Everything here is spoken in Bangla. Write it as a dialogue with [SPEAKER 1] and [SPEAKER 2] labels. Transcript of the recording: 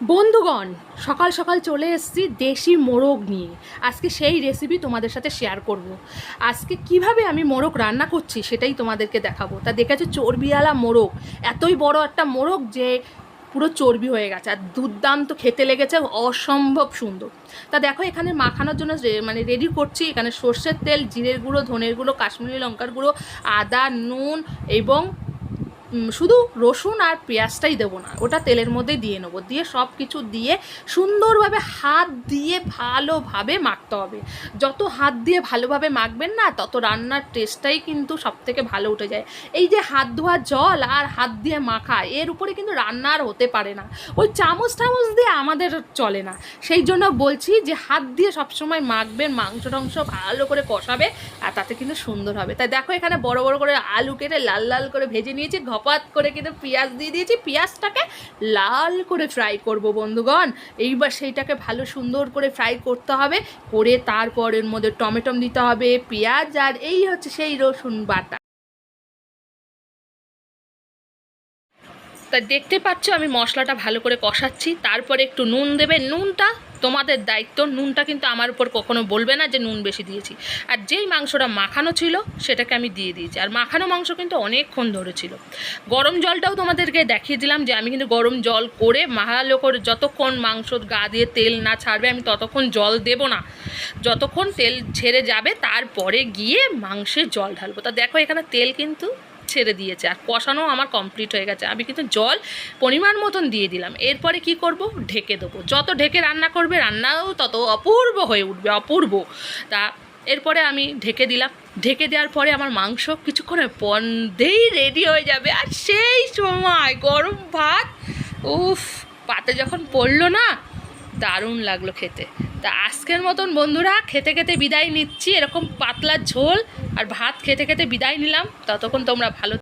[SPEAKER 1] বন্ধুগণ, সকাল সকাল চলে এসেছি দেশি মোরগ নিয়ে। আজকে সেই রেসিপি তোমাদের সাথে শেয়ার করব। আজকে কিভাবে আমি মোরগ রান্না করছি সেটাই তোমাদেরকে দেখাবো। তা দেখেছো চর্বিওয়ালা মোরগ, এতই বড় একটা মোরগ যে পুরো চর্বি হয়ে গেছে, আর দুর্দান্ত খেতে লেগেছে, অসম্ভব সুন্দর। তা দেখো এখানে মাখানোর জন্য রেডি করছি। এখানে সর্ষের তেল, জিরের গুঁড়ো, ধনের গুঁড়ো, কাশ্মীরি লঙ্কার গুঁড়ো, আদা, নুন এবং শুধু রসুন আর পেঁয়াজটাই দেবো না, ওটা তেলের মধ্যে দিয়ে নেবো। দিয়ে সব কিছু দিয়ে সুন্দরভাবে হাত দিয়ে ভালোভাবে মাখতে হবে। যত হাত দিয়ে ভালোভাবে মাখবেন না, তত রান্নার টেস্টটাই কিন্তু সবথেকে ভালো উঠে যায়। এই যে হাত ধোয়া জল আর হাত দিয়ে মাখা, এর উপরে কিন্তু রান্না আর হতে পারে না। ওই চামচ দিয়ে আমাদের চলে না। সেই জন্য বলছি যে হাত দিয়ে সবসময় মাখবেন, মাংস টাংস ভালো করে কষাবে, আর তাতে কিন্তু সুন্দর হবে। তাই দেখো এখানে বড় বড় করে আলু কেটে লাল লাল করে ভেজে নিয়েছি, ধপাত করে কিন্তু পেঁয়াজ দিয়ে দিয়েছি। পেঁয়াজটাকে লাল করে ফ্রাই করব বন্ধুগণ। এইবার সেইটাকে ভালো সুন্দর করে ফ্রাই করতে হবে, করে তারপর এর মধ্যে টমেটো দিতে হবে, পেঁয়াজ, আর এই হচ্ছে সেই রসুন বাটা। তা দেখতে পাচ্ছ আমি মশলাটা ভালো করে কষাচ্ছি। তারপরে একটু নুন দেবে, নুনটা তোমাদের দায়িত্ব। নুনটা কিন্তু আমার উপর কখনো বলবে না যে নুন বেশি দিয়েছি। আর যেই মাংসটা মাখানো ছিল সেটাকে আমি দিয়ে দিয়েছি। আর মাখানো মাংস কিন্তু অনেকক্ষণ ধরে ছিল। গরম জলটাও তোমাদেরকে দেখিয়ে দিলাম যে আমি কিন্তু গরম জল করে ভালো করে, যতক্ষণ মাংস গা দিয়ে তেল না ছাড়বে আমি ততক্ষণ জল দেব না। যতক্ষণ তেল ছেড়ে যাবে তারপরে গিয়ে মাংসে জল ঢালবো। তা দেখো এখানে তেল কিন্তু ছেড়ে দিয়েছে, আর কষানো আমার কমপ্লিট হয়ে গেছে। আমি কিন্তু জল পরিমাণ মতন দিয়ে দিলাম। এরপরে কি করব, ঢেকে দেবো। যত ঢেকে রান্না করবে রান্নাও তত অপূর্ব হয়ে উঠবে, অপূর্ব। তা এরপরে আমি ঢেকে দিলাম। ঢেকে দেওয়ার পরে আমার মাংস কিছুক্ষণের পরেই রেডি হয়ে যাবে। আর সেই সময় গরম ভাত, উফ, পাতে যখন পড়লো না, দারুণ লাগলো খেতে। তা আজকের মতন বন্ধুরা খেতে খেতে বিদায় নিচ্ছি। এরকম পাতলা ঝোল আর ভাত খেতে খেতে বিদায় নিলাম। ততক্ষণ তোমরা ভালো